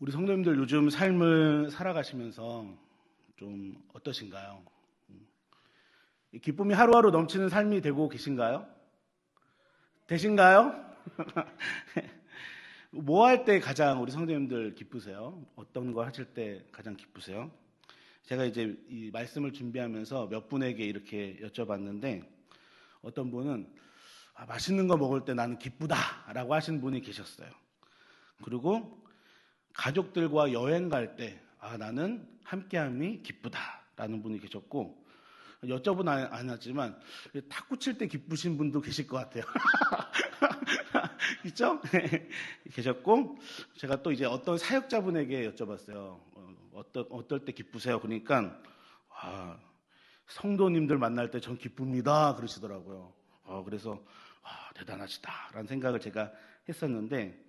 우리 성도님들 요즘 삶을 살아가시면서 좀 어떠신가요? 이 기쁨이 하루하루 넘치는 삶이 되고 계신가요? 되신가요? 뭐 할 때 가장 우리 성도님들 기쁘세요? 어떤 거 하실 때 가장 기쁘세요? 제가 이제 이 말씀을 준비하면서 몇 분에게 이렇게 여쭤봤는데 어떤 분은 맛있는 거 먹을 때 나는 기쁘다라고 하신 분이 계셨어요. 그리고 가족들과 여행 갈 때 나는 함께함이 기쁘다라는 분이 계셨고, 여쭤보면 안 하지만 탁구 칠 때 기쁘신 분도 계실 것 같아요. 있죠? 계셨고, 제가 또 이제 어떤 사역자분에게 여쭤봤어요. 어떨 때 기쁘세요? 그러니까 성도님들 만날 때 전 기쁩니다 그러시더라고요. 그래서 대단하시다라는 생각을 제가 했었는데,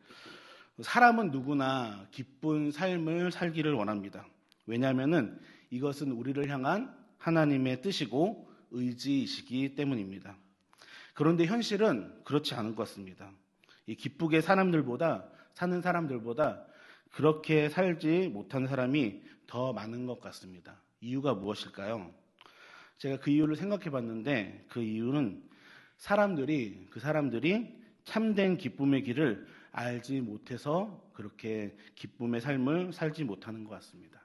사람은 누구나 기쁜 삶을 살기를 원합니다. 왜냐하면 이것은 우리를 향한 하나님의 뜻이고 의지이시기 때문입니다. 그런데 현실은 그렇지 않은 것 같습니다. 이 기쁘게 사는 사람들보다 그렇게 살지 못하는 사람이 더 많은 것 같습니다. 이유가 무엇일까요? 제가 그 이유를 생각해 봤는데, 그 이유는 그 사람들이 참된 기쁨의 길을 알지 못해서 그렇게 기쁨의 삶을 살지 못하는 것 같습니다.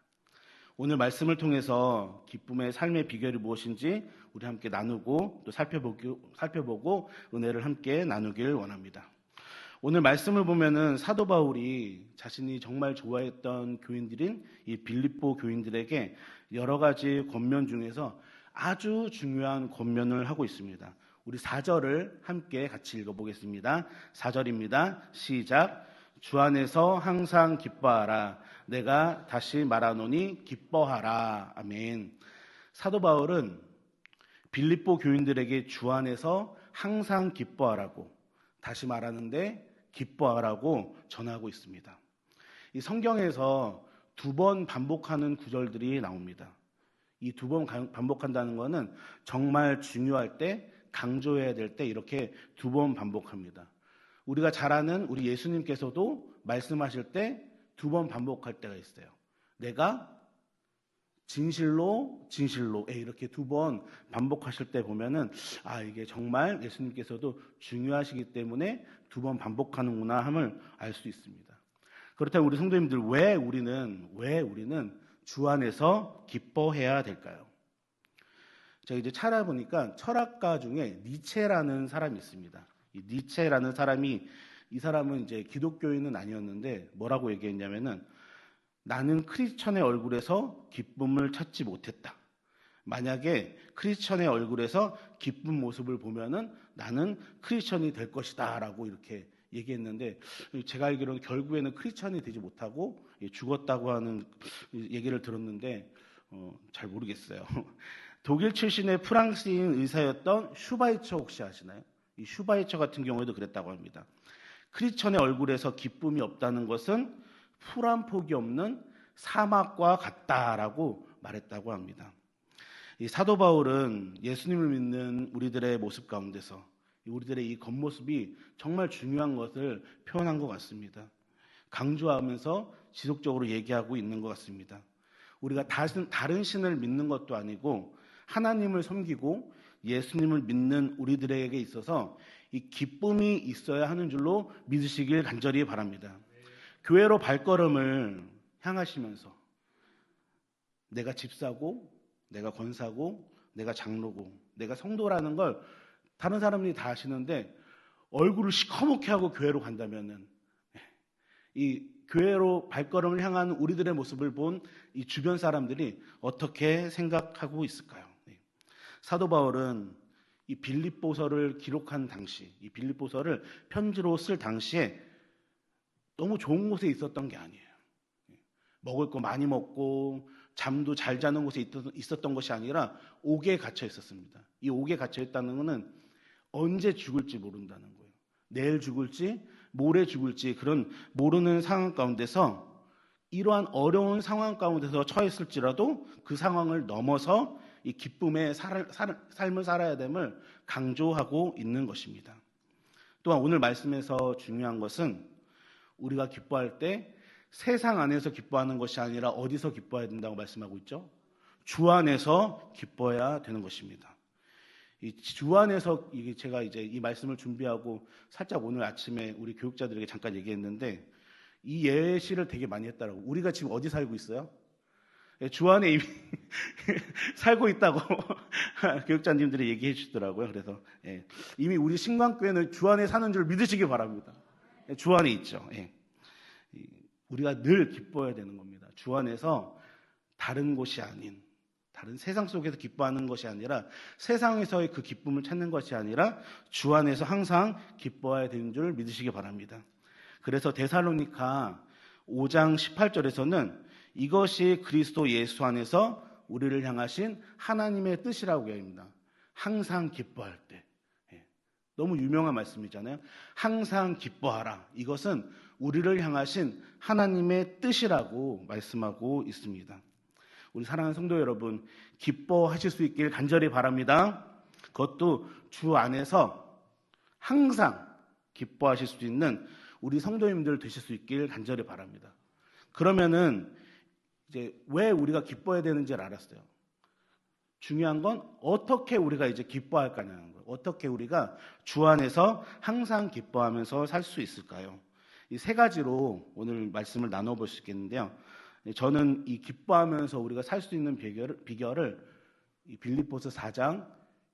오늘 말씀을 통해서 기쁨의 삶의 비결이 무엇인지 우리 함께 나누고 또 살펴보고 은혜를 함께 나누길 원합니다. 오늘 말씀을 보면은 사도 바울이 자신이 정말 좋아했던 교인들인 이 빌립보 교인들에게 여러 가지 권면 중에서 아주 중요한 권면을 하고 있습니다. 우리 4절을 함께 같이 읽어보겠습니다. 4절입니다. 시작. 주 안에서 항상 기뻐하라. 내가 다시 말하노니 기뻐하라. 아멘. 사도 바울은 빌립보 교인들에게 주 안에서 항상 기뻐하라고, 다시 말하는데 기뻐하라고 전하고 있습니다. 이 성경에서 2번 반복하는 구절들이 나옵니다. 이 2번 반복한다는 것은 정말 중요할 때, 강조해야 될 때 이렇게 2번 반복합니다. 우리가 잘 아는 우리 예수님께서도 말씀하실 때 2번 반복할 때가 있어요. 내가 진실로 이렇게 2번 반복하실 때 보면은 이게 정말 예수님께서도 중요하시기 때문에 2번 반복하는구나 함을 알 수 있습니다. 그렇다면 우리 성도님들, 왜 우리는 주 안에서 기뻐해야 될까요? 제가 이제 찾아보니까 철학가 중에 니체라는 사람이 있습니다. 이 니체라는 사람이, 이 사람은 이제 기독교인은 아니었는데 뭐라고 얘기했냐면은, 나는 크리스천의 얼굴에서 기쁨을 찾지 못했다. 만약에 크리스천의 얼굴에서 기쁜 모습을 보면은 나는 크리스천이 될 것이다 라고 이렇게 얘기했는데, 제가 알기로는 결국에는 크리스천이 되지 못하고 죽었다고 하는 얘기를 들었는데 잘 모르겠어요. 독일 출신의 프랑스인 의사였던 슈바이처 혹시 아시나요? 이 슈바이처 같은 경우에도 그랬다고 합니다. 크리스천의 얼굴에서 기쁨이 없다는 것은 풀 한 폭이 없는 사막과 같다라고 말했다고 합니다. 이 사도 바울은 예수님을 믿는 우리들의 모습 가운데서 우리들의 이 겉모습이 정말 중요한 것을 표현한 것 같습니다. 강조하면서 지속적으로 얘기하고 있는 것 같습니다. 우리가 다른 신을 믿는 것도 아니고 하나님을 섬기고 예수님을 믿는 우리들에게 있어서 이 기쁨이 있어야 하는 줄로 믿으시길 간절히 바랍니다. 교회로 발걸음을 향하시면서 내가 집사고, 내가 권사고, 내가 장로고, 내가 성도라는 걸 다른 사람들이 다 아시는데 얼굴을 시커멓게 하고 교회로 간다면은, 이 교회로 발걸음을 향한 우리들의 모습을 본 이 주변 사람들이 어떻게 생각하고 있을까요? 사도 바울은 이 빌립보서를 기록한 당시, 이 빌립보서를 편지로 쓸 당시에 너무 좋은 곳에 있었던 게 아니에요. 먹을 거 많이 먹고 잠도 잘 자는 곳에 있었던 것이 아니라 옥에 갇혀 있었습니다. 이 옥에 갇혀 있다는 것은 언제 죽을지 모른다는 거예요. 내일 죽을지 모레 죽을지 그런 모르는 상황 가운데서, 이러한 어려운 상황 가운데서 처했을지라도 그 상황을 넘어서 이 기쁨의 삶을 살아야 됨을 강조하고 있는 것입니다. 또한 오늘 말씀에서 중요한 것은 우리가 기뻐할 때 세상 안에서 기뻐하는 것이 아니라 어디서 기뻐해야 된다고 말씀하고 있죠? 주 안에서 기뻐해야 되는 것입니다. 이 주 안에서, 이게 제가 이제 이 말씀을 준비하고 살짝 오늘 아침에 우리 교육자들에게 잠깐 얘기했는데, 이 예시를 되게 많이 했더라고. 우리가 지금 어디 살고 있어요? 주 안에 이미 살고 있다고 교육자님들이 얘기해 주시더라고요. 그래서 이미 우리 신광교회는 주 안에 사는 줄 믿으시기 바랍니다. 주 안에 있죠. 우리가 늘 기뻐해야 되는 겁니다. 주 안에서 다른 곳이 아닌, 다른 세상 속에서 기뻐하는 것이 아니라, 세상에서의 그 기쁨을 찾는 것이 아니라 주 안에서 항상 기뻐해야 되는 줄 믿으시기 바랍니다. 그래서 데살로니가 5장 18절에서는 이것이 그리스도 예수 안에서 우리를 향하신 하나님의 뜻이라고 얘기합니다. 항상 기뻐할 때. 너무 유명한 말씀이잖아요. 항상 기뻐하라. 이것은 우리를 향하신 하나님의 뜻이라고 말씀하고 있습니다. 우리 사랑하는 성도 여러분, 기뻐하실 수 있길 간절히 바랍니다. 그것도 주 안에서 항상 기뻐하실 수 있는 우리 성도님들 되실 수 있길 간절히 바랍니다. 그러면은 이제 왜 우리가 기뻐해야 되는지를 알았어요. 중요한 건 어떻게 우리가 이제 기뻐할 거냐는 거예요. 어떻게 우리가 주 안에서 항상 기뻐하면서 살 수 있을까요? 이 세 가지로 오늘 말씀을 나눠볼 수 있겠는데요. 저는 이 기뻐하면서 우리가 살 수 있는 비결을 이 빌립보서 4장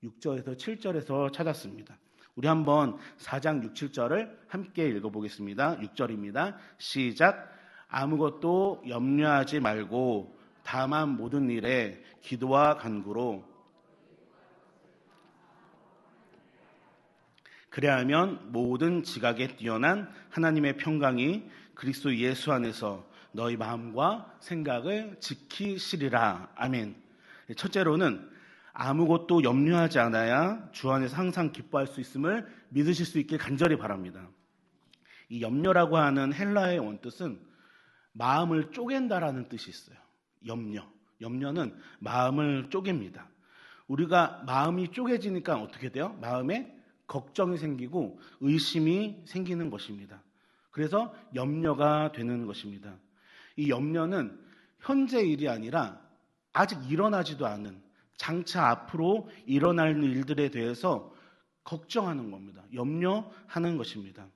6절에서 7절에서 찾았습니다. 우리 한번 4장 6, 7절을 함께 읽어보겠습니다. 6절입니다. 시작. 아무것도 염려하지 말고 다만 모든 일에 기도와 간구로 그래야하면 모든 지각에 뛰어난 하나님의 평강이 그리스도 예수 안에서 너희 마음과 생각을 지키시리라. 아멘. 첫째로는 아무것도 염려하지 않아야 주 안에서 항상 기뻐할 수 있음을 믿으실 수 있길 간절히 바랍니다. 이 염려라고 하는 헬라어의 원뜻은 마음을 쪼갠다라는 뜻이 있어요. 염려는 마음을 쪼갭니다. 우리가 마음이 쪼개지니까 어떻게 돼요? 마음에 걱정이 생기고 의심이 생기는 것입니다. 그래서 염려가 되는 것입니다. 이 염려는 현재 일이 아니라 아직 일어나지도 않은, 장차 앞으로 일어날 일들에 대해서 걱정하는 겁니다. 염려하는 것입니다.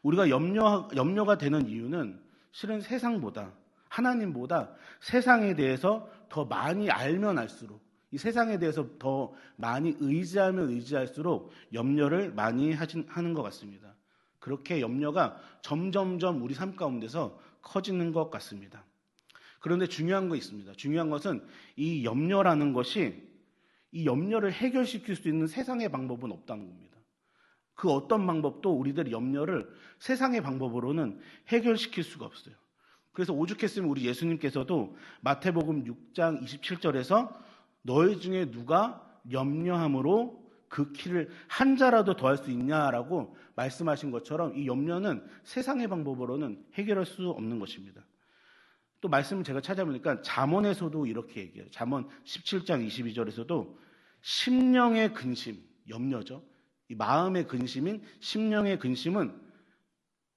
우리가 염려가 되는 이유는 실은 세상보다, 하나님보다 세상에 대해서 더 많이 알면 알수록, 이 세상에 대해서 더 많이 의지하면 의지할수록 염려를 많이 하는 것 같습니다. 그렇게 염려가 점점점 우리 삶 가운데서 커지는 것 같습니다. 그런데 중요한 거 있습니다. 중요한 것은 이 염려라는 것이, 이 염려를 해결시킬 수 있는 세상의 방법은 없다는 겁니다. 그 어떤 방법도 우리들의 염려를 세상의 방법으로는 해결시킬 수가 없어요. 그래서 오죽했으면 우리 예수님께서도 마태복음 6장 27절에서 너희 중에 누가 염려함으로 그 키를 한 자라도 더할 수 있냐라고 말씀하신 것처럼 이 염려는 세상의 방법으로는 해결할 수 없는 것입니다. 또 말씀을 제가 찾아보니까 잠언에서도 이렇게 얘기해요. 잠언 17장 22절에서도 심령의 근심, 염려죠. 이 마음의 근심인 심령의 근심은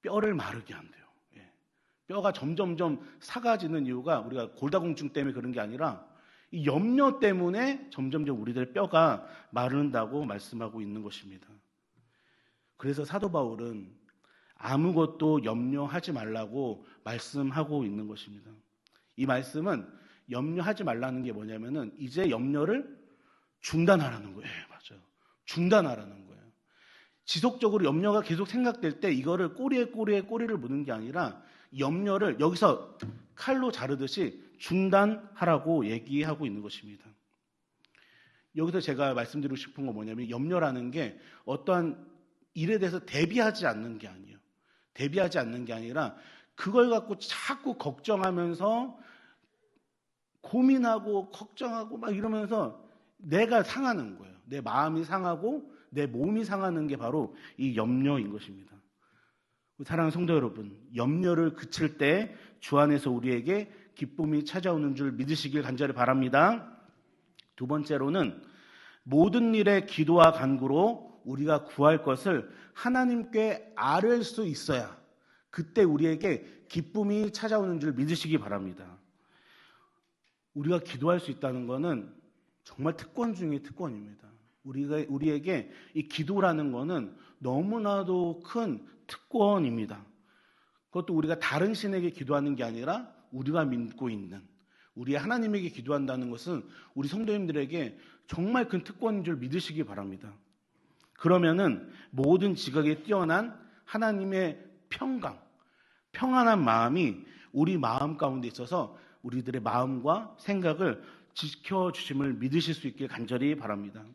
뼈를 마르게 한대요. 뼈가 점점점 삭아지는 이유가 우리가 골다공증 때문에 그런 게 아니라 이 염려 때문에 점점점 우리들의 뼈가 마른다고 말씀하고 있는 것입니다. 그래서 사도 바울은 아무것도 염려하지 말라고 말씀하고 있는 것입니다. 이 말씀은 염려하지 말라는 게 뭐냐면은 이제 염려를 중단하라는 거예요. 맞아요. 중단하라는 거예요. 지속적으로 염려가 계속 생각될 때 이거를 꼬리에 꼬리를 무는 게 아니라 염려를 여기서 칼로 자르듯이 중단하라고 얘기하고 있는 것입니다. 여기서 제가 말씀드리고 싶은 건 뭐냐면 염려라는 게 어떠한 일에 대해서 대비하지 않는 게 아니에요. 대비하지 않는 게 아니라 그걸 갖고 자꾸 걱정하면서 고민하고 걱정하고 막 이러면서 내가 상하는 거예요. 내 마음이 상하고 내 몸이 상하는 게 바로 이 염려인 것입니다. 사랑하는 성도 여러분, 염려를 그칠 때 주 안에서 우리에게 기쁨이 찾아오는 줄 믿으시길 간절히 바랍니다. 두 번째로는 모든 일에 기도와 간구로 우리가 구할 것을 하나님께 아뢰 수 있어야 그때 우리에게 기쁨이 찾아오는 줄 믿으시기 바랍니다. 우리가 기도할 수 있다는 것은 정말 특권 중에 특권입니다. 우리에게 이 기도라는 것은 너무나도 큰 특권입니다. 그것도 우리가 다른 신에게 기도하는 게 아니라 우리가 믿고 있는 우리 하나님에게 기도한다는 것은 우리 성도님들에게 정말 큰 특권인 줄 믿으시기 바랍니다. 그러면은 모든 지각에 뛰어난 하나님의 평안한 마음이 우리 마음 가운데 있어서 우리들의 마음과 생각을 지켜주심을 믿으실 수 있길 간절히 바랍니다.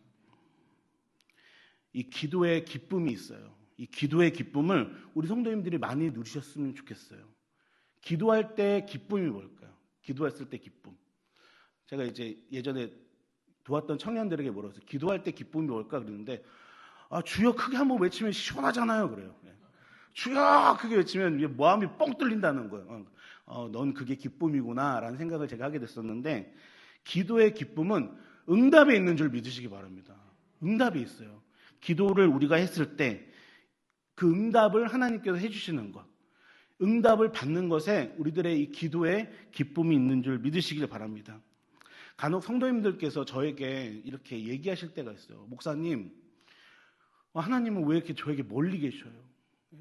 이 기도의 기쁨이 있어요. 이 기도의 기쁨을 우리 성도님들이 많이 누리셨으면 좋겠어요. 기도할 때 기쁨이 뭘까요? 기도했을 때 기쁨. 제가 이제 예전에 도왔던 청년들에게 물어서 기도할 때 기쁨이 뭘까 그랬는데 주여 크게 한번 외치면 시원하잖아요. 그래요. 주여 크게 외치면 마음이 뻥 뚫린다는 거예요. 넌 그게 기쁨이구나 라는 생각을 제가 하게 됐었는데 기도의 기쁨은 응답에 있는 줄 믿으시기 바랍니다. 응답이 있어요. 기도를 우리가 했을 때 그 응답을 하나님께서 해주시는 것, 응답을 받는 것에 우리들의 이 기도에 기쁨이 있는 줄 믿으시길 바랍니다. 간혹 성도님들께서 저에게 이렇게 얘기하실 때가 있어요. 목사님, 하나님은 왜 이렇게 저에게 멀리 계셔요?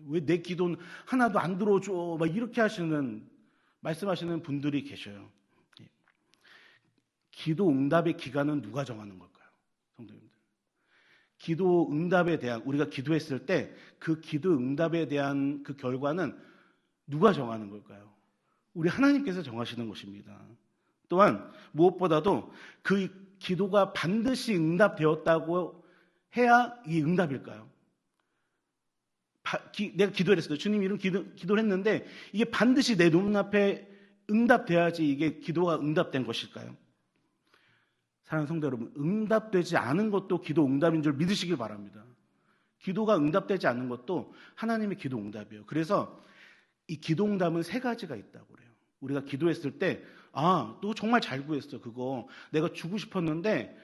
왜 내 기도는 하나도 안 들어줘? 막 이렇게 말씀하시는 분들이 계셔요. 기도 응답의 기간은 누가 정하는 걸까요? 성도님들. 기도 응답에 대한, 우리가 기도했을 때 그 기도 응답에 대한 그 결과는 누가 정하는 걸까요? 우리 하나님께서 정하시는 것입니다. 또한 무엇보다도 그 기도가 반드시 응답되었다고 해야 이 응답일까요? 내가 기도를 했어요. 주님 이런 기도를 했는데 이게 반드시 내 눈앞에 응답돼야지 이게 기도가 응답된 것일까요? 사랑하는 성도 여러분, 응답되지 않은 것도 기도 응답인 줄 믿으시길 바랍니다. 기도가 응답되지 않는 것도 하나님의 기도 응답이에요. 그래서 이 기도 응답은 세 가지가 있다고 그래요. 우리가 기도했을 때 너 정말 잘 구했어. 그거 내가 주고 싶었는데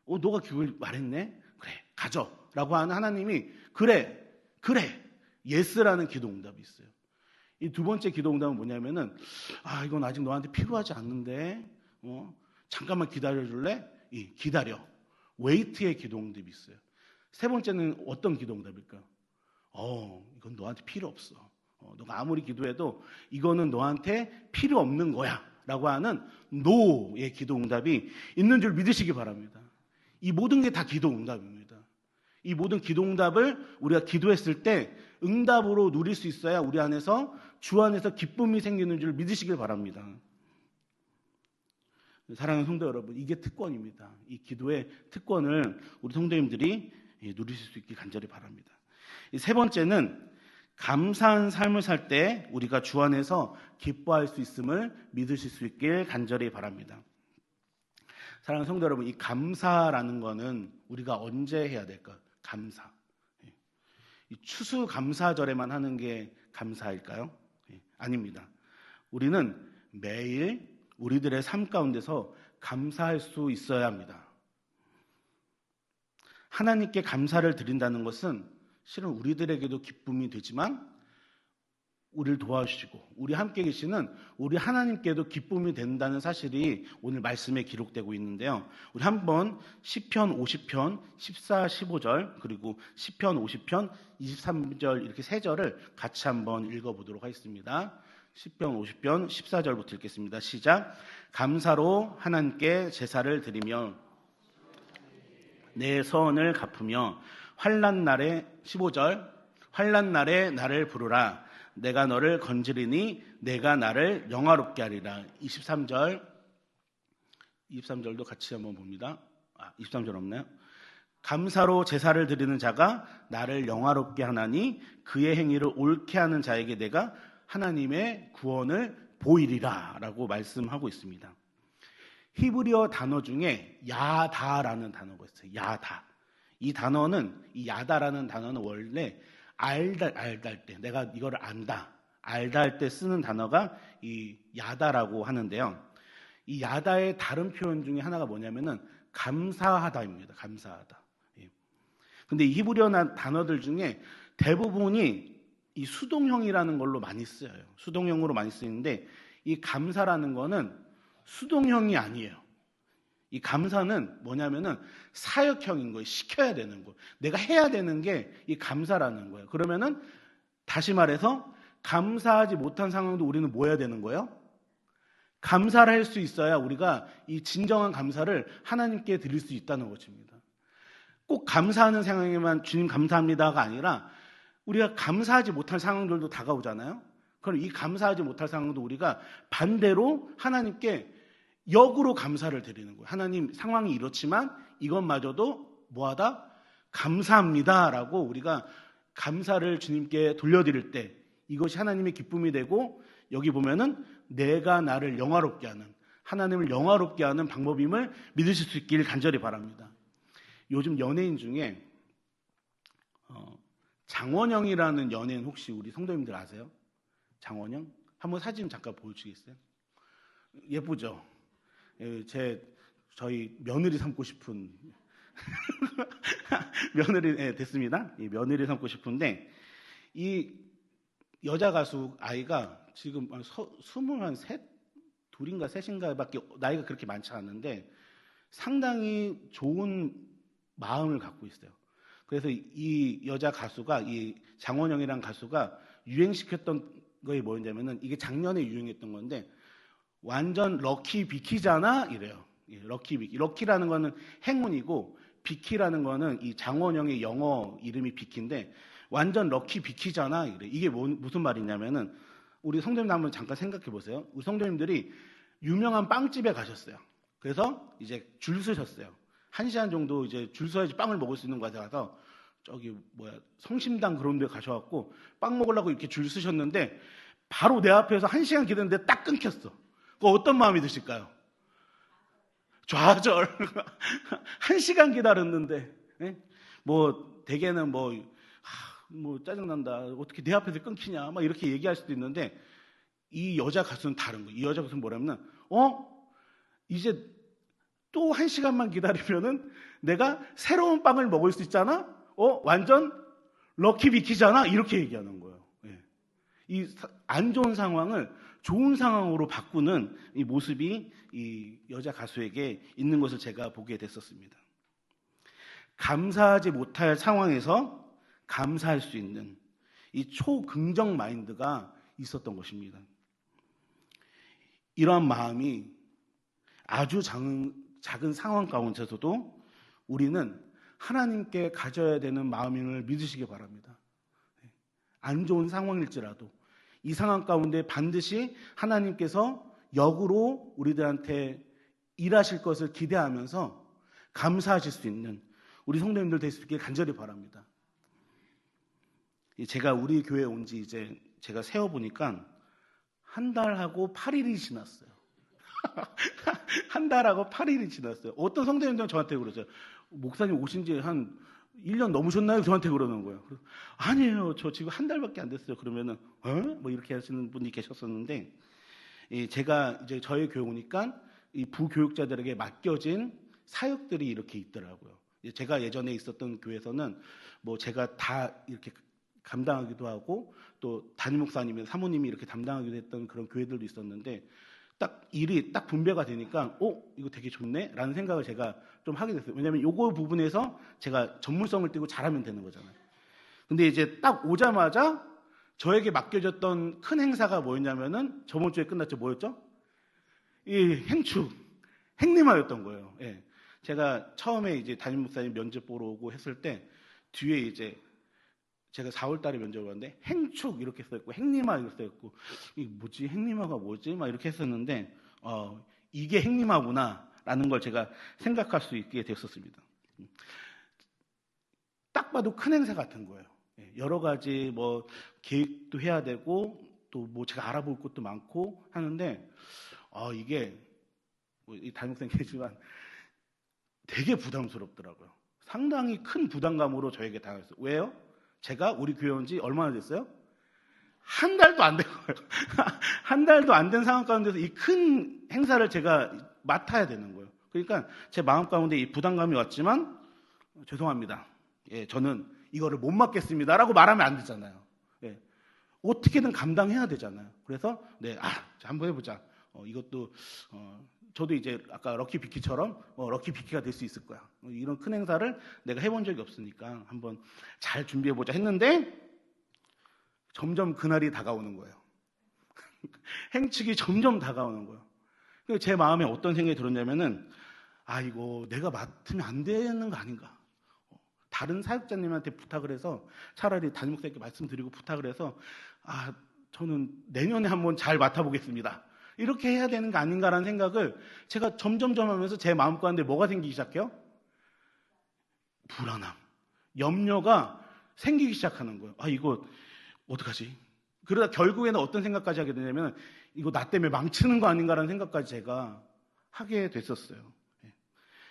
너가 그걸 말했네? 그래, 가져 라고 하는 하나님이 그래 예스라는 기도 응답이 있어요. 이 두 번째 기도 응답은 뭐냐면은 이건 아직 너한테 필요하지 않는데 잠깐만 기다려줄래? 기다려. 웨이트의 기도 응답이 있어요. 세 번째는 어떤 기도 응답일까? 이건 너한테 필요 없어. 너가 아무리 기도해도 이거는 너한테 필요 없는 거야 라고 하는 노의 기도 응답이 있는 줄 믿으시기 바랍니다. 이 모든 게 다 기도 응답입니다. 이 모든 기도 응답을 우리가 기도했을 때 응답으로 누릴 수 있어야 우리 안에서 주 안에서 기쁨이 생기는 줄 믿으시길 바랍니다. 사랑하는 성도 여러분, 이게 특권입니다. 이 기도의 특권을 우리 성도님들이 누리실 수 있길 간절히 바랍니다. 세 번째는 감사한 삶을 살 때 우리가 주 안에서 기뻐할 수 있음을 믿으실 수 있길 간절히 바랍니다. 사랑하는 성도 여러분, 이 감사라는 거는 우리가 언제 해야 될까? 감사. 이 추수감사절에만 하는 게 감사일까요? 아닙니다. 우리는 매일 우리들의 삶 가운데서 감사할 수 있어야 합니다. 하나님께 감사를 드린다는 것은 실은 우리들에게도 기쁨이 되지만 우리를 도와주시고 우리 함께 계시는 우리 하나님께도 기쁨이 된다는 사실이 오늘 말씀에 기록되고 있는데요. 우리 한번 시편 50편 14, 15절 그리고 시편 50편 23절 이렇게 세 절을 같이 한번 읽어보도록 하겠습니다. 시편 50편 14절부터 읽겠습니다. 시작. 감사로 하나님께 제사를 드리며 내 서원을 갚으며 환난 날에 15절 환난 날에 나를 부르라. 내가 너를 건지리니 내가 나를 영화롭게 하리라. 23절도 같이 한번 봅니다. 23절 없나요? 감사로 제사를 드리는 자가 나를 영화롭게 하나니 그의 행위를 옳게 하는 자에게 내가 하나님의 구원을 보이리라 라고 말씀하고 있습니다. 히브리어 단어 중에 야다라는 단어가 있어요. 야다. 이 단어는, 이 야다라는 단어는 원래 알다 할 때, 내가 이거를 알다 할 때 쓰는 단어가 이 야다라고 하는데요. 이 야다의 다른 표현 중에 하나가 뭐냐면은 감사하다입니다. 감사하다. 근데 이 히브리어 단어들 중에 대부분이 이 수동형이라는 걸로 많이 쓰여요. 수동형으로 많이 쓰이는데 이 감사라는 거는 수동형이 아니에요. 이 감사는 뭐냐면은 사역형인 거예요. 시켜야 되는 거예요. 내가 해야 되는 게 이 감사라는 거예요. 그러면은 다시 말해서 감사하지 못한 상황도 우리는 뭐 해야 되는 거예요? 감사를 할 수 있어야 우리가 이 진정한 감사를 하나님께 드릴 수 있다는 것입니다. 꼭 감사하는 상황에만 주님 감사합니다가 아니라 우리가 감사하지 못할 상황들도 다가오잖아요. 그럼 이 감사하지 못할 상황도 우리가 반대로 하나님께 역으로 감사를 드리는 거예요. 하나님, 상황이 이렇지만 이것마저도 뭐하다? 감사합니다라고 우리가 감사를 주님께 돌려드릴 때 이것이 하나님의 기쁨이 되고, 여기 보면은 내가 나를 영화롭게 하는, 하나님을 영화롭게 하는 방법임을 믿으실 수 있기를 간절히 바랍니다. 요즘 연예인 중에 장원영이라는 연예인 혹시 우리 성도님들 아세요? 장원영? 한번 사진 잠깐 보여주시겠어요? 예쁘죠? 저희 며느리 삼고 싶은 며느리 됐습니다. 며느리 삼고 싶은데 이 여자 가수 아이가 지금 23, 둘인가 셋인가밖에 나이가 그렇게 많지 않은데 상당히 좋은 마음을 갖고 있어요. 그래서 이 여자 가수가, 이 장원영이라는 가수가 유행시켰던 거에 뭐였냐면은, 이게 작년에 유행했던 건데 완전 럭키 비키잖아 이래요. 럭키 비키. 럭키라는 거는 행운이고 비키라는 거는 이 장원영의 영어 이름이 비키인데 완전 럭키 비키잖아 이래. 이게 무슨 말이냐면은, 우리 성도님들 한번 잠깐 생각해 보세요. 우리 성도님들이 유명한 빵집에 가셨어요. 그래서 이제 줄 서셨어요. 1시간 정도 이제 줄 서야지 빵을 먹을 수 있는 곳에 가서 저기 성심당 그런 데 가셔갖고 빵 먹으려고 이렇게 줄 서셨는데 바로 내 앞에서 1시간 기다렸는데 딱 끊겼어. 그거 어떤 마음이 드실까요? 좌절. 1시간 기다렸는데, 대개는 짜증난다. 어떻게 내 앞에서 끊기냐. 막 이렇게 얘기할 수도 있는데, 이 여자 가수는 다른 거예요. 이 여자 가수는 뭐냐면, 이제 또 1시간만 기다리면은 내가 새로운 빵을 먹을 수 있잖아? 완전 럭키 비키잖아? 이렇게 얘기하는 거예요. 이 안 좋은 상황을 좋은 상황으로 바꾸는 이 모습이 이 여자 가수에게 있는 것을 제가 보게 됐었습니다. 감사하지 못할 상황에서 감사할 수 있는 이 초긍정 마인드가 있었던 것입니다. 이러한 마음이 아주 작은 상황 가운데서도 우리는 하나님께 가져야 되는 마음임을 믿으시기 바랍니다. 안 좋은 상황일지라도 이 상황 가운데 반드시 하나님께서 역으로 우리들한테 일하실 것을 기대하면서 감사하실 수 있는 우리 성도님들 될 수 있길 간절히 바랍니다. 제가 우리 교회에 온 지 이제 제가 세어보니까 한 달하고 8일이 지났어요. 한 달하고 8일이 지났어요. 어떤 성도님들은 저한테 그러죠. 목사님 오신 지 한 1년 넘으셨나요? 저한테 그러는 거예요. 아니에요. 저 지금 한 달밖에 안 됐어요. 그러면은 이렇게 하시는 분이 계셨었는데, 제가 이제 저희 교회 오니까 이 부교육자들에게 맡겨진 사역들이 이렇게 있더라고요. 제가 예전에 있었던 교회에서는 제가 다 이렇게 감당하기도 하고 또 담임 목사님이 사모님이 이렇게 담당하기도 했던 그런 교회들도 있었는데, 딱 일이 딱 분배가 되니까 이거 되게 좋네 라는 생각을 제가 좀 하게 됐어요. 왜냐하면 요거 부분에서 제가 전문성을 띠고 잘하면 되는 거잖아요. 근데 이제 딱 오자마자 저에게 맡겨졌던 큰 행사가 뭐였냐면은, 저번 주에 끝났죠. 뭐였죠? 이 행림하였던 거예요. 제가 처음에 이제 담임 목사님 면접 보러 오고 했을 때 뒤에 이제 제가 4월 달에 면접을 왔는데 행축 이렇게 써있고 행림화 이렇게 써있고, 이게 뭐지? 행림화가 뭐지? 막 이렇게 했었는데 이게 행림화구나 라는 걸 제가 생각할 수 있게 되었었습니다. 딱 봐도 큰 행사 같은 거예요. 여러 가지 계획도 해야 되고 또 제가 알아볼 것도 많고 하는데 이게 이 담임쌤 계지만 되게 부담스럽더라고요. 상당히 큰 부담감으로 저에게 다가왔어요. 왜요? 제가 우리 교회 온 지 얼마나 됐어요? 한 달도 안 된 거예요. 한 달도 안 된 상황 가운데서 이 큰 행사를 제가 맡아야 되는 거예요. 그러니까 제 마음 가운데 이 부담감이 왔지만 죄송합니다. 저는 이거를 못 맡겠습니다 라고 말하면 안 되잖아요. 어떻게든 감당해야 되잖아요. 그래서 자, 한번 해보자. 이것도 저도 이제 아까 럭키 비키처럼 럭키 비키가 될 수 있을 거야. 이런 큰 행사를 내가 해본 적이 없으니까 한번 잘 준비해보자 했는데 점점 그날이 다가오는 거예요. 행축이 점점 다가오는 거예요. 제 마음에 어떤 생각이 들었냐면은 이거 내가 맡으면 안 되는 거 아닌가. 다른 사역자님한테 부탁을 해서 차라리 담임 목사님께 말씀드리고 부탁을 해서 저는 내년에 한번 잘 맡아보겠습니다. 이렇게 해야 되는 거 아닌가라는 생각을 제가 점점점 하면서 제 마음 가운데 뭐가 생기기 시작해요? 불안함, 염려가 생기기 시작하는 거예요. 이거 어떡하지? 그러다 결국에는 어떤 생각까지 하게 되냐면 이거 나 때문에 망치는 거 아닌가라는 생각까지 제가 하게 됐었어요.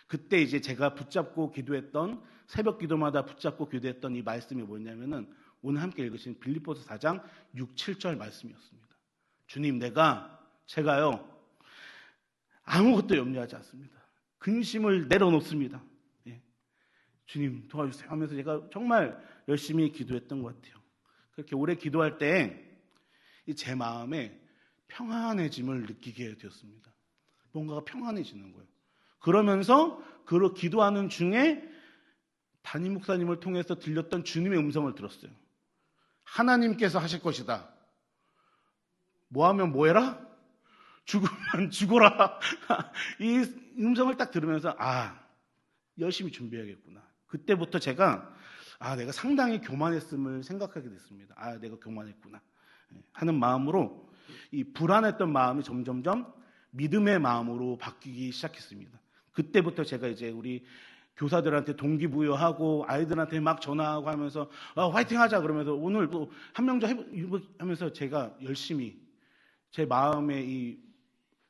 그때 이제 제가 붙잡고 기도했던, 새벽 기도마다 붙잡고 기도했던 이 말씀이 뭐냐면은 오늘 함께 읽으신 빌립보서 4장 6, 7절 말씀이었습니다. 주님, 제가요 아무것도 염려하지 않습니다. 근심을 내려놓습니다. 주님 도와주세요 하면서 제가 정말 열심히 기도했던 것 같아요. 그렇게 오래 기도할 때 제 마음에 평안해짐을 느끼게 되었습니다. 뭔가가 평안해지는 거예요. 그러면서 그 기도하는 중에 담임 목사님을 통해서 들렸던 주님의 음성을 들었어요. 하나님께서 하실 것이다. 뭐 하면 뭐 해라? 죽으면 죽어라. 이 음성을 딱 들으면서 열심히 준비해야겠구나. 그때부터 제가 내가 상당히 교만했음을 생각하게 됐습니다. 내가 교만했구나 하는 마음으로 이 불안했던 마음이 점점점 믿음의 마음으로 바뀌기 시작했습니다. 그때부터 제가 이제 우리 교사들한테 동기부여하고 아이들한테 막 전화하고 하면서 화이팅 하자 그러면서 오늘 또 한 명 더 하면서 제가 열심히 제 마음에 이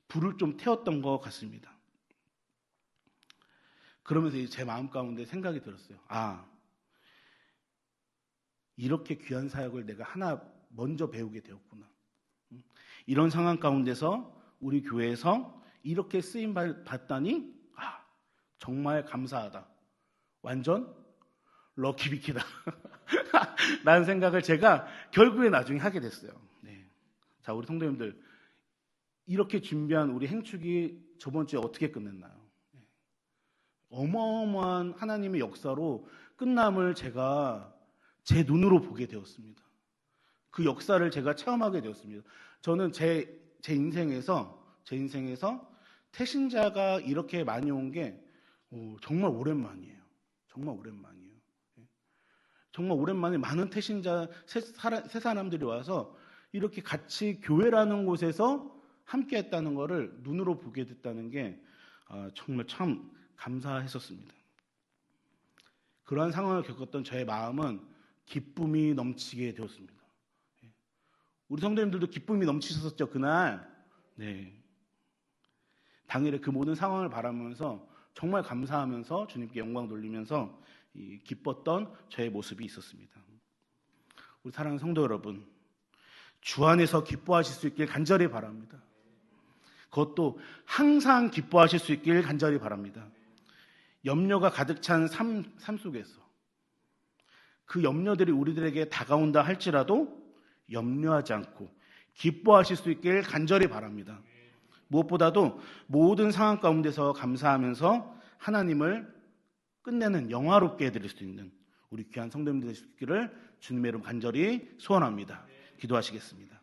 불을 좀 태웠던 것 같습니다. 그러면서 제 마음 가운데 생각이 들었어요. 이렇게 귀한 사역을 내가 하나 먼저 배우게 되었구나. 이런 상황 가운데서 우리 교회에서 이렇게 쓰임 받다니 정말 감사하다. 완전 럭키비키다. 라는 생각을 제가 결국에 나중에 하게 됐어요. 자, 우리 성도님들, 이렇게 준비한 우리 행축이 저번 주에 어떻게 끝냈나요? 어마어마한 하나님의 역사로 끝남을 제가 제 눈으로 보게 되었습니다. 그 역사를 제가 체험하게 되었습니다. 저는 제 인생에서 태신자가 이렇게 많이 온 게 정말 오랜만이에요. 정말 오랜만이에요. 정말 오랜만에 많은 태신자, 새 사람들이 와서 이렇게 같이 교회라는 곳에서 함께 했다는 것을 눈으로 보게 됐다는 게 정말 참 감사했었습니다. 그러한 상황을 겪었던 저의 마음은 기쁨이 넘치게 되었습니다. 우리 성도님들도 기쁨이 넘치셨었죠, 그날. 당일에 그 모든 상황을 바라면서 정말 감사하면서 주님께 영광 돌리면서 기뻤던 저의 모습이 있었습니다. 우리 사랑하는 성도 여러분, 주 안에서 기뻐하실 수 있길 간절히 바랍니다. 그것도 항상 기뻐하실 수 있길 간절히 바랍니다. 염려가 가득 찬 삶 속에서 그 염려들이 우리들에게 다가온다 할지라도 염려하지 않고 기뻐하실 수 있길 간절히 바랍니다. 무엇보다도 모든 상황 가운데서 감사하면서 하나님을 끝내는 영화롭게 해드릴 수 있는 우리 귀한 성도님들 되시기를 주님의 이름 간절히 소원합니다. 기도하시겠습니다.